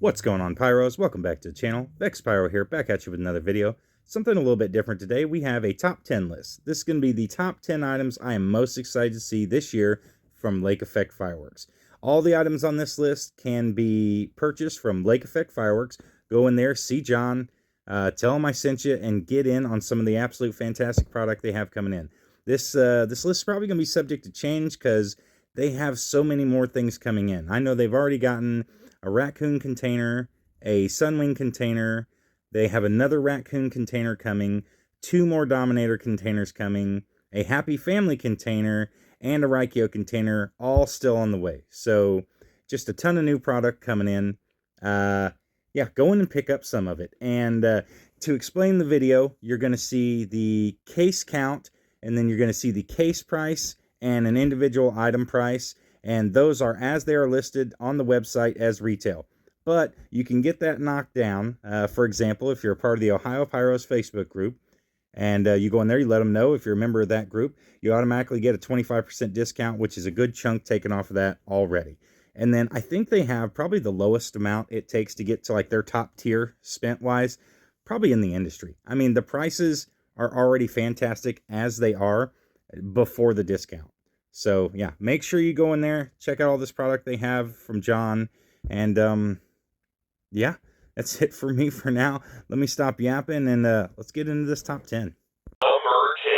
What's going on, Pyros? Welcome back to the channel. Vex Pyro here, back at you with another video. Something a little bit different today. We have a top 10 list. This is going to be the top 10 items I am most excited to see this year from Lake Effect Fireworks. All the items on this list can be purchased from Lake Effect Fireworks. Go in there, see John, tell him I sent you, and get in on some of the absolute fantastic product they have coming in. This list is probably going to be subject to change because they have so many more things coming in. I know they've already gotten a Raccoon container, a Sunwing container. They have another Raccoon container coming, 2 more Dominator containers coming, a Happy Family container, and a Raikeo container, all still on the way. So just a ton of new product coming in. Yeah, go in and pick up some of it. And to explain the video, you're going to see the case count, and then you're going to see the case price and an individual item price. And those are as they are listed on the website as retail. But you can get that knocked down. For example, if you're a part of the Ohio Pyros Facebook group, and you go in there, you let them know if you're a member of that group, you automatically get a 25% discount, which is a good chunk taken off of that already. And then I think they have probably the lowest amount it takes to get to like their top tier spent-wise, probably in the industry. I mean, the prices are already fantastic as they are before the discount. So, yeah, make sure you go in there, check out all this product they have from John, and, yeah, that's it for me for now. Let me stop yapping, and let's get into this top 10. Number 10.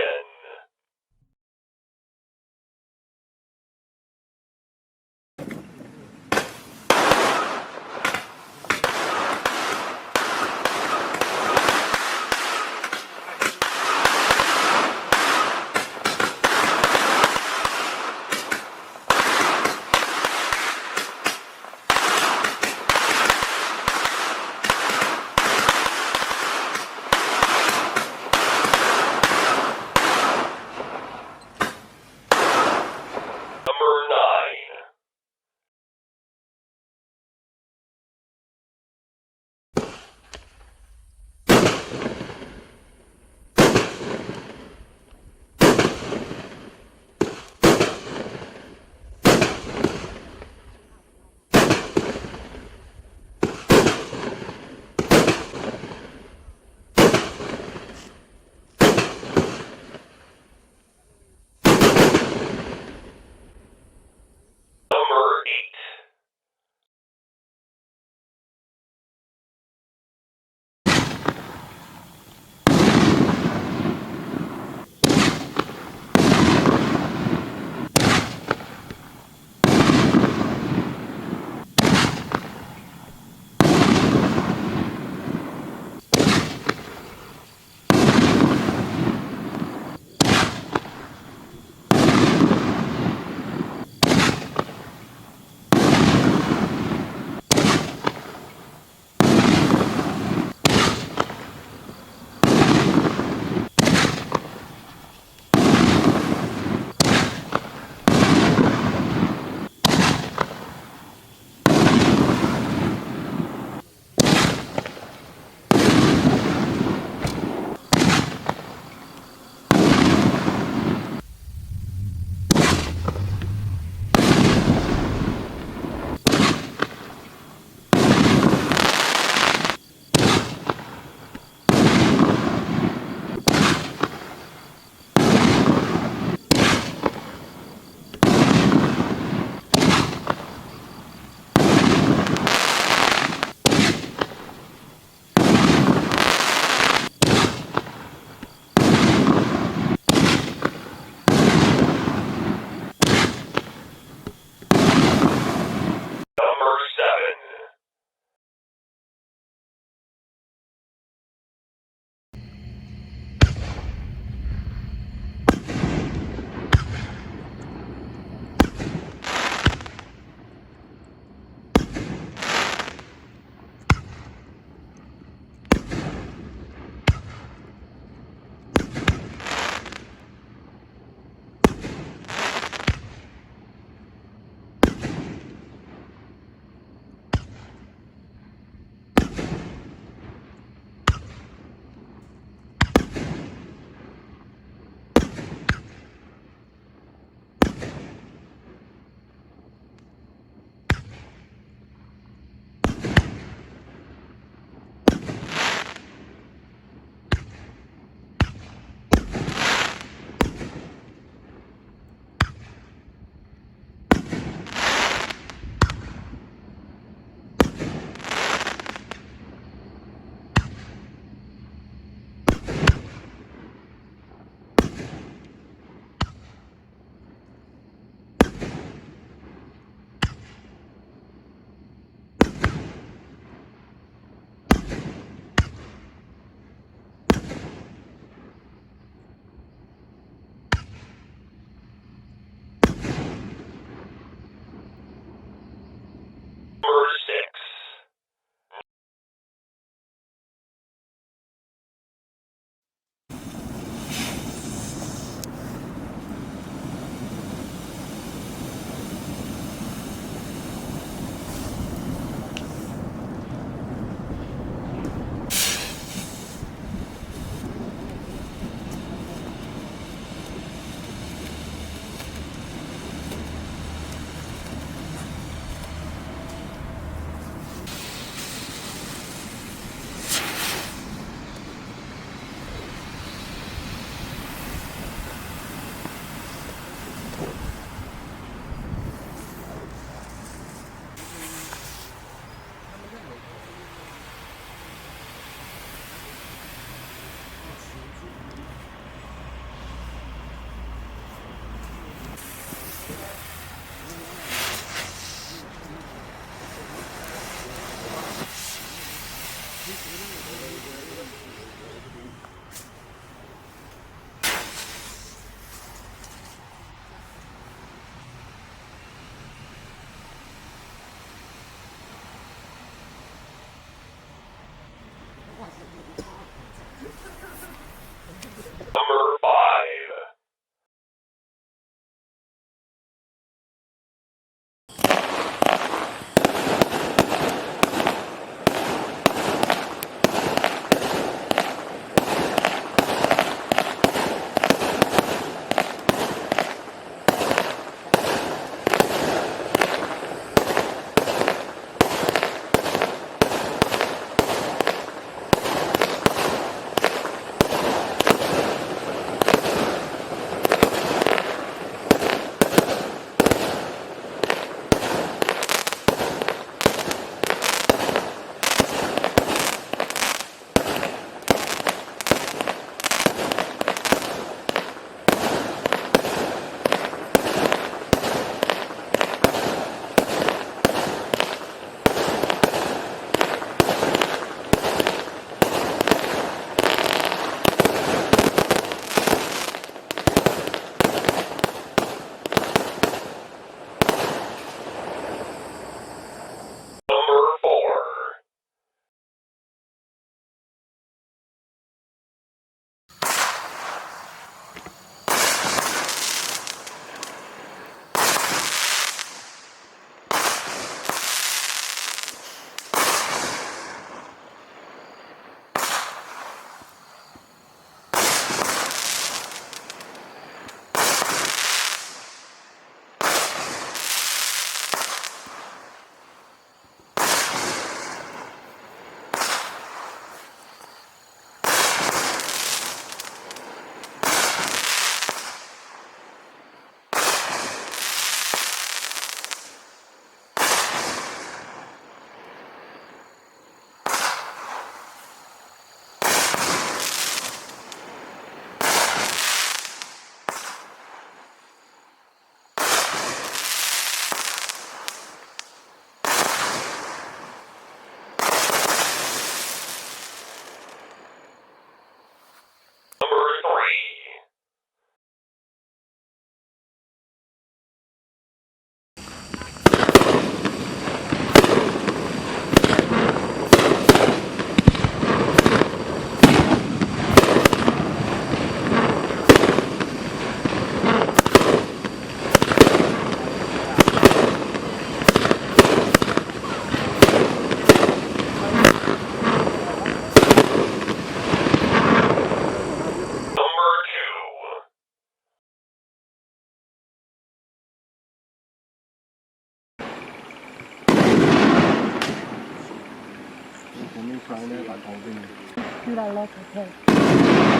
上咧大堂邊。知道咯，OK。